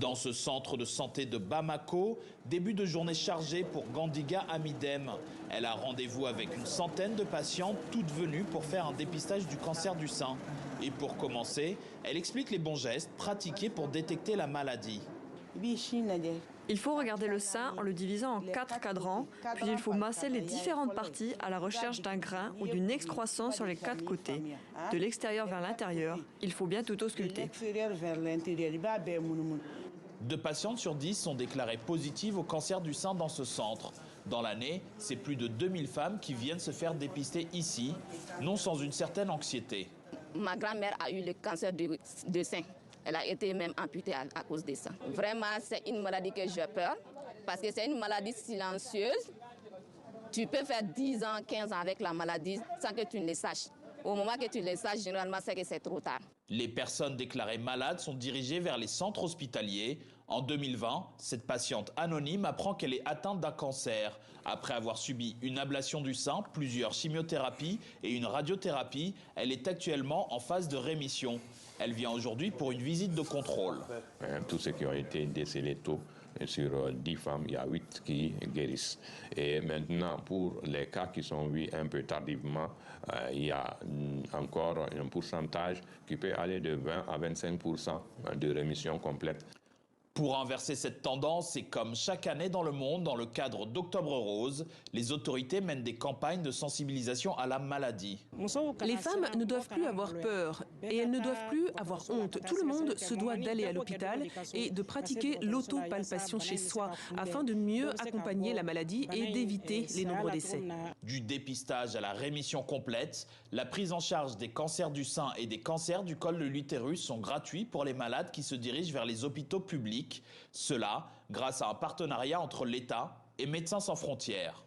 Dans ce centre de santé de Bamako, début de journée chargée pour Gandiga Amidem. Elle a rendez-vous avec une centaine de patientes, toutes venues pour faire un dépistage du cancer du sein. Et pour commencer, elle explique les bons gestes pratiqués pour détecter la maladie. Il faut regarder le sein en le divisant en 4 cadrans, puis il faut masser les différentes parties à la recherche d'un grain ou d'une excroissance sur les 4 côtés. De l'extérieur vers l'intérieur, il faut bien tout ausculter. 2 patientes sur 10 sont déclarées positives au cancer du sein dans ce centre. Dans l'année, c'est plus de 2000 femmes qui viennent se faire dépister ici, non sans une certaine anxiété. Ma grand-mère a eu le cancer de sein. Elle a été même amputée à cause de ça. Vraiment, c'est une maladie que j'ai peur, parce que c'est une maladie silencieuse. Tu peux faire 10 ans, 15 ans avec la maladie sans que tu ne le saches. Au moment que tu le saches, généralement, c'est que c'est trop tard. Les personnes déclarées malades sont dirigées vers les centres hospitaliers. En 2020, cette patiente anonyme apprend qu'elle est atteinte d'un cancer. Après avoir subi une ablation du sein, plusieurs chimiothérapies et une radiothérapie, elle est actuellement en phase de rémission. Elle vient aujourd'hui pour une visite de contrôle. Tous ceux qui ont été décelés tôt, sur 10 femmes, il y a 8 qui guérissent. Et maintenant, pour les cas qui sont vus un peu tardivement, il y a encore un pourcentage qui peut aller de 20 à 25% de rémission complète. Pour inverser cette tendance, et comme chaque année dans le monde, dans le cadre d'Octobre Rose, les autorités mènent des campagnes de sensibilisation à la maladie. Les femmes ne doivent plus avoir peur et elles ne doivent plus avoir honte. Tout le monde se doit d'aller à l'hôpital et de pratiquer l'autopalpation chez soi afin de mieux accompagner la maladie et d'éviter les nombreux décès. Du dépistage à la rémission complète, la prise en charge des cancers du sein et des cancers du col de l'utérus sont gratuits pour les malades qui se dirigent vers les hôpitaux publics. Cela grâce à un partenariat entre l'État et Médecins sans frontières.